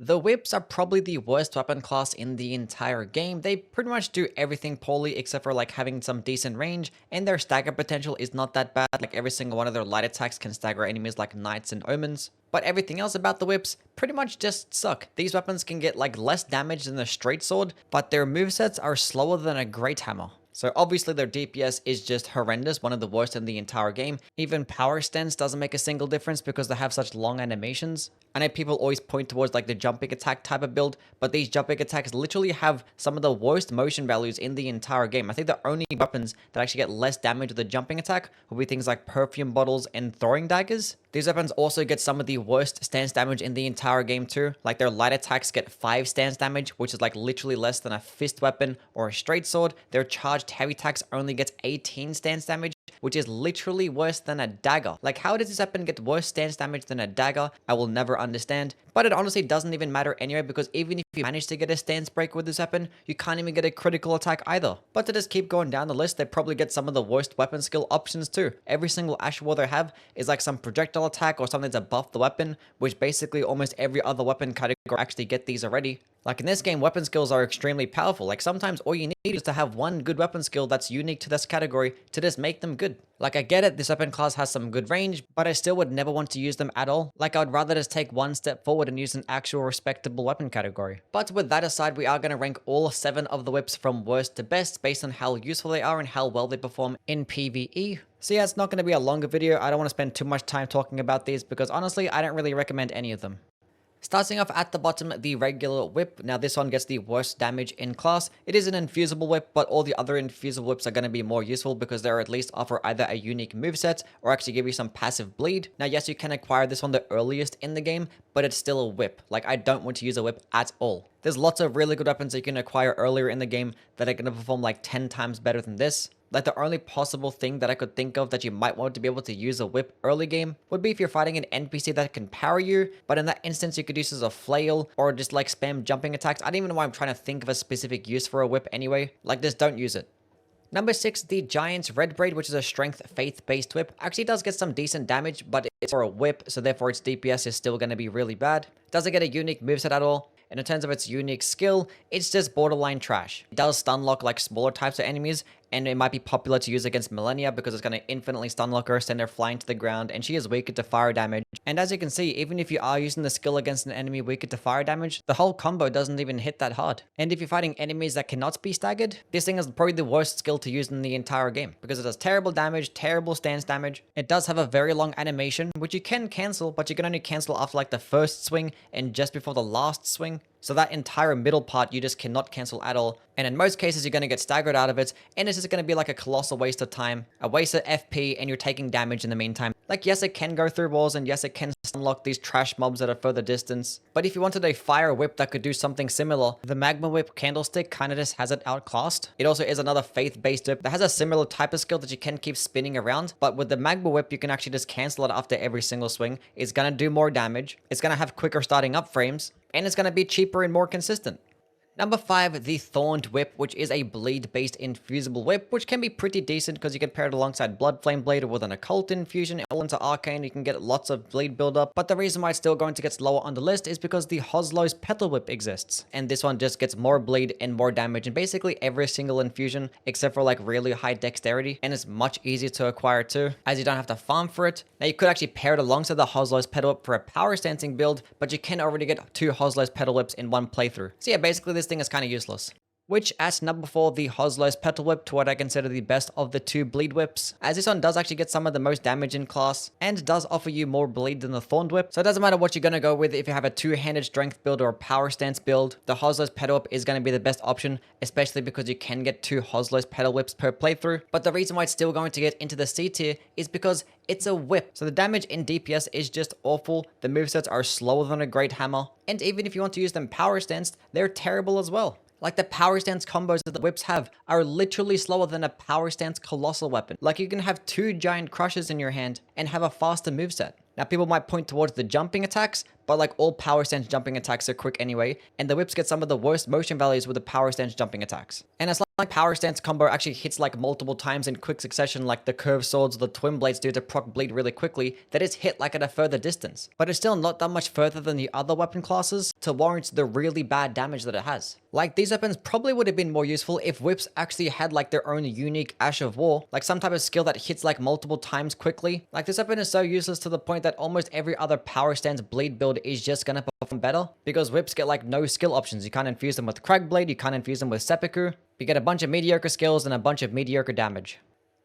The whips are probably the worst weapon class in the entire game. They pretty much do everything poorly except for like having some decent range, and their stagger potential is not that bad. Like every single one of their light attacks can stagger enemies like knights and omens. But everything else about the whips pretty much just suck. These weapons can get like less damage than a straight sword, but their movesets are slower than a great hammer. So obviously their DPS is just horrendous, one of the worst in the entire game. Even power stance doesn't make a single difference because they have such long animations. I know people always point towards like the jumping attack type of build, but these jumping attacks literally have some of the worst motion values in the entire game. I think the only weapons that actually get less damage with the jumping attack will be things like perfume bottles and throwing daggers. These weapons also get some of the worst stance damage in the entire game too. Like their light attacks get 5 stance damage, which is like literally less than a fist weapon or a straight sword. Their charged heavy attacks only gets 18 stance damage, which is literally worse than a dagger. Like, how does this weapon get worse stance damage than a dagger? I will never understand. But it honestly doesn't even matter anyway, because even if you manage to get a stance break with this weapon, you can't even get a critical attack either. But to just keep going down the list, they probably get some of the worst weapon skill options too. Every single Ash War they have is like some projectile attack or something to buff the weapon, which basically almost every other weapon category actually get these already. Like in this game, weapon skills are extremely powerful. Like sometimes all you need is to have one good weapon skill that's unique to this category to just make them good. Like I get it, this weapon class has some good range, but I still would never want to use them at all. Like I would rather just take one step forward and use an actual respectable weapon category. But with that aside, we are going to rank all 7 of the whips from worst to best based on how useful they are and how well they perform in PvE. So yeah, it's not going to be a longer video. I don't want to spend too much time talking about these because honestly, I don't really recommend any of them. Starting off at the bottom, the regular whip. Now this one gets the worst damage in class. It is an infusible whip, but all the other infusible whips are going to be more useful because they at least offer either a unique moveset or actually give you some passive bleed. Now yes, you can acquire this one the earliest in the game, but it's still a whip. Like I don't want to use a whip at all. There's lots of really good weapons that you can acquire earlier in the game that are going to perform like 10 times better than this. Like the only possible thing that I could think of that you might want to be able to use a whip early game would be if you're fighting an NPC that can power you, but in that instance you could use as a flail or just like spam jumping attacks. I don't even know why I'm trying to think of a specific use for a whip anyway. Like just don't use it. Number 6, the Giant's Red Braid, which is a strength faith-based whip. Actually does get some decent damage, but it's for a whip, so therefore its DPS is still going to be really bad. Doesn't get a unique moveset at all. And in terms of its unique skill, it's just borderline trash. It does stun lock like smaller types of enemies, and it might be popular to use against Millennia because it's going to infinitely stun lock her, send her flying to the ground, and she is weaker to fire damage. And as you can see, even if you are using the skill against an enemy weaker to fire damage, the whole combo doesn't even hit that hard. And if you're fighting enemies that cannot be staggered, this thing is probably the worst skill to use in the entire game because it does terrible damage, terrible stance damage. It does have a very long animation, which you can cancel, but you can only cancel after like the first swing and just before the last swing. So that entire middle part you just cannot cancel at all. And in most cases, you're going to get staggered out of it. And it's just going to be like a colossal waste of time, a waste of FP, and you're taking damage in the meantime. Like, yes, it can go through walls, and yes, it can unlock these trash mobs at a further distance. But if you wanted a fire whip that could do something similar, the Magma Whip Candlestick kind of just has it outclassed. It also is another faith-based whip that has a similar type of skill that you can keep spinning around. But with the Magma Whip, you can actually just cancel it after every single swing. It's going to do more damage. It's going to have quicker starting up frames. And it's going to be cheaper and more consistent. Number 5, the Thorned Whip, which is a bleed-based infusible whip, which can be pretty decent because you can pair it alongside Bloodflame Blade or with an Occult infusion, or into Arcane, you can get lots of bleed buildup. But the reason why it's still going to get lower on the list is because the HOSLOW'S PETAL Whip exists. And this one just gets more bleed and more damage in basically every single infusion, except for like really high dexterity. And it's much easier to acquire too, as you don't have to farm for it. Now you could actually pair it alongside the HOSLOW'S PETAL Whip for a power stancing build, but you can already get 2 HOSLOW'S PETAL Whips in one playthrough. So yeah, basically this thing is kind of useless. Which adds number 4, the HOSLOW'S PETAL Whip, to what I consider the best of the 2 bleed whips, as this one does actually get some of the most damage in class, and does offer you more bleed than the Thorned Whip. So it doesn't matter what you're going to go with. If you have a 2-handed strength build or a power stance build, the HOSLOW'S PETAL Whip is going to be the best option, especially because you can get 2 HOSLOW'S PETAL Whips per playthrough. But the reason why it's still going to get into the C tier is because it's a whip. So the damage in DPS is just awful. The movesets are slower than a great hammer, and even if you want to use them power stanced, they're terrible as well. Like the power stance combos that the whips have are literally slower than a power stance colossal weapon. Like you can have 2 giant crushes in your hand and have a faster moveset. Now people might point towards the jumping attacks, but like all power stance jumping attacks are quick anyway, and the whips get some of the worst motion values with the power stance jumping attacks. And it's like power stance combo actually hits like multiple times in quick succession, like the curved swords or the twin blades do to proc bleed really quickly, that is hit like at a further distance. But it's still not that much further than the other weapon classes to warrant the really bad damage that it has. Like, these weapons probably would have been more useful if whips actually had like their own unique Ash of War, like some type of skill that hits like multiple times quickly. Like, this weapon is so useless to the point that almost every other power stance bleed build is just gonna perform better, because whips get like no skill options. You can't infuse them with Cragblade, you can't infuse them with Seppuku. You get a bunch of mediocre skills and a bunch of mediocre damage.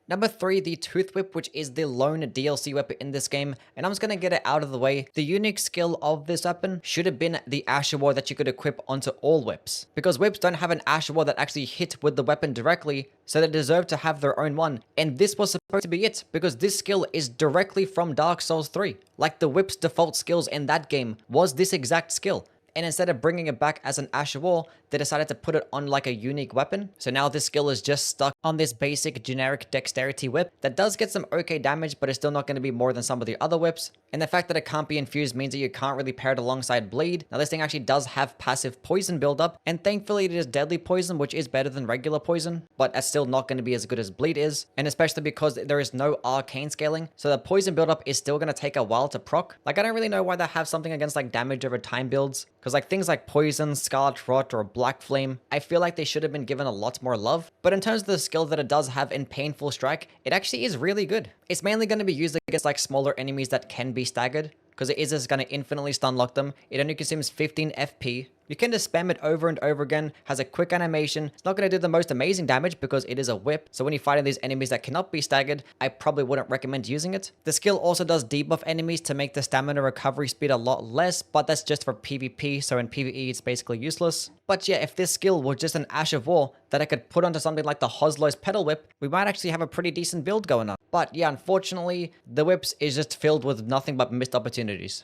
Number 3, the Tooth Whip, which is the lone DLC weapon in this game, and I'm just gonna get it out of the way. The unique skill of this weapon should have been the Ash of War that you could equip onto all whips, because whips don't have an Ash of War that actually hit with the weapon directly, so they deserve to have their own one, and this was supposed to be it, because this skill is directly from Dark Souls 3. Like, the whip's default skills in that game was this exact skill. And instead of bringing it back as an Ash of War, they decided to put it on like a unique weapon. So now this skill is just stuck on this basic generic dexterity whip that does get some okay damage, but it's still not going to be more than some of the other whips. And the fact that it can't be infused means that you can't really pair it alongside bleed. Now this thing actually does have passive poison buildup, and thankfully it is deadly poison, which is better than regular poison, but it's still not going to be as good as bleed is. And especially because there is no arcane scaling, so the poison buildup is still going to take a while to proc. Like, I don't really know why they have something against like damage over time builds, because like things like poison, scarlet rot, or black flame, I feel like they should have been given a lot more love. But in terms of the skill that it does have in painful strike, it actually is really good. It's mainly going to be used against like smaller enemies that can be staggered, because it is just going to infinitely stun lock them. It only consumes 15 FP. You can just spam it over and over again, has a quick animation. It's not going to do the most amazing damage because it is a whip, so when you're fighting these enemies that cannot be staggered, I probably wouldn't recommend using it. The skill also does debuff enemies to make the stamina recovery speed a lot less, but that's just for PvP, so in PvE it's basically useless. But yeah, if this skill was just an Ash of War that I could put onto something like the HOSLOW'S PETAL whip, we might actually have a pretty decent build going on. But yeah, unfortunately, the whips is just filled with nothing but missed opportunities.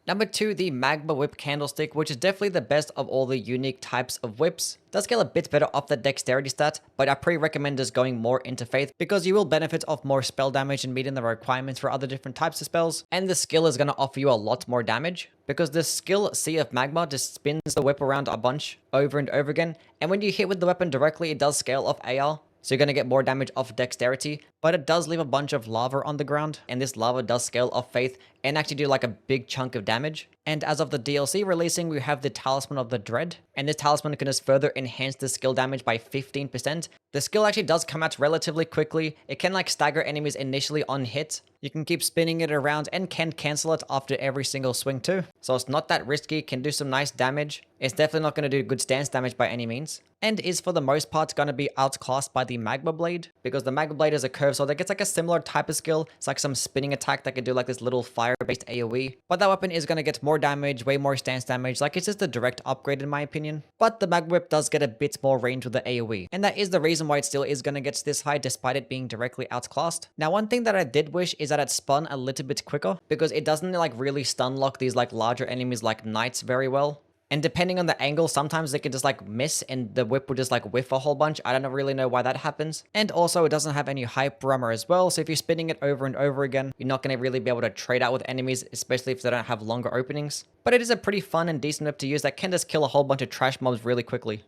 Number 2, the Magma Whip Candlestick, which is definitely the best of all the unique types of whips. Does scale a bit better off the dexterity stat, but I pretty recommend just going more into faith, because you will benefit off more spell damage and meeting the requirements for other different types of spells, and the skill is going to offer you a lot more damage, because the skill Sea of Magma just spins the whip around a bunch over and over again, and when you hit with the weapon directly, it does scale off AR. So you're going to get more damage off dexterity, but it does leave a bunch of lava on the ground, and this lava does scale off faith and actually do like a big chunk of damage. And as of the DLC releasing, we have the Talisman of the Dread, and this talisman can just further enhance the skill damage by 15%. The skill actually does come out relatively quickly. It can like stagger enemies initially on hit. You can keep spinning it around and can cancel it after every single swing too. So it's not that risky, can do some nice damage. It's definitely not going to do good stance damage by any means, and is for the most part going to be outclassed by the Magma Blade, because the Magma Blade is a curve sword that gets like a similar type of skill. It's like some spinning attack that can do like this little fire-based AoE, but that weapon is going to get more damage, way more stance damage. Like, it's just a direct upgrade in my opinion. But the Magma Whip does get a bit more range with the AoE, and that is the reason why it still is going to get this high despite it being directly outclassed. Now, one thing that I did wish is that it spun a little bit quicker, because it doesn't like really stun lock these like larger enemies like knights very well. And depending on the angle, sometimes they can just like miss and the whip will just like whiff a whole bunch. I don't really know why that happens. And also it doesn't have any hyper armor as well. So if you're spinning it over and over again, you're not going to really be able to trade out with enemies, especially if they don't have longer openings. But it is a pretty fun and decent whip to use that can just kill a whole bunch of trash mobs really quickly.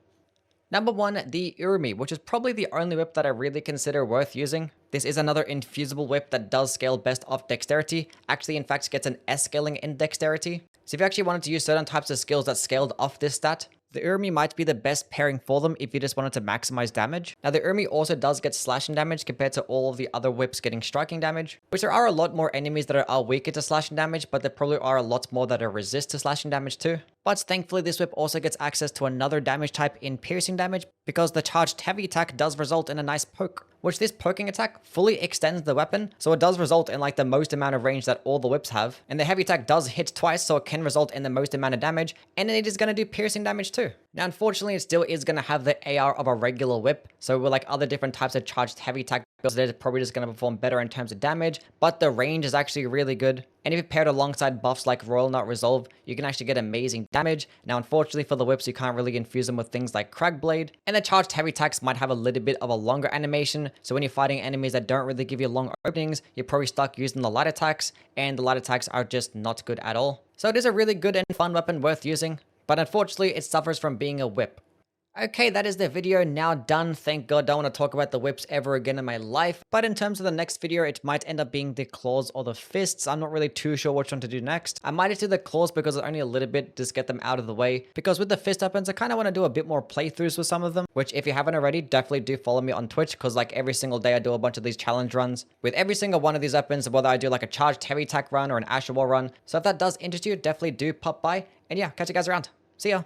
Number 1, the URUMI, which is probably the only whip that I really consider worth using. This is another infusible whip that does scale best off dexterity. Actually, in fact, gets an S scaling in dexterity. So if you actually wanted to use certain types of skills that scaled off this stat, the URUMI might be the best pairing for them if you just wanted to maximize damage. Now, the URUMI also does get slashing damage compared to all of the other whips getting striking damage, which there are a lot more enemies that are weaker to slashing damage, but there probably are a lot more that are resist to slashing damage too. But thankfully, this whip also gets access to another damage type in piercing damage, because the charged heavy attack does result in a nice poke, which this poking attack fully extends the weapon, so it does result in like the most amount of range that all the whips have. And the heavy attack does hit twice, so it can result in the most amount of damage, and it is going to do piercing damage too. Now, unfortunately, it still is going to have the AR of a regular whip, so with like other different types of charged heavy attack builds, they're probably just going to perform better in terms of damage, but the range is actually really good. And if you paired alongside buffs like Royal Knot Resolve, you can actually get amazing damage. Now, unfortunately for the whips, you can't really infuse them with things like Cragblade, and the charged heavy attacks might have a little bit of a longer animation, so when you're fighting enemies that don't really give you long openings, you're probably stuck using the light attacks, and the light attacks are just not good at all. So it is a really good and fun weapon worth using, but unfortunately it suffers from being a whip. Okay, that is the video now done. Thank God, don't want to talk about the whips ever again in my life. But in terms of the next video, it might end up being the claws or the fists. I'm not really too sure which one to do next. I might just do the claws because it's only a little bit, just get them out of the way. Because with the fist weapons, I kind of want to do a bit more playthroughs with some of them. Which if you haven't already, definitely do follow me on Twitch. Because like every single day I do a bunch of these challenge runs. With every single one of these weapons, whether I do like a charged heavy attack run or an Asher Wall run. So if that does interest you, definitely do pop by. And yeah, catch you guys around. See ya.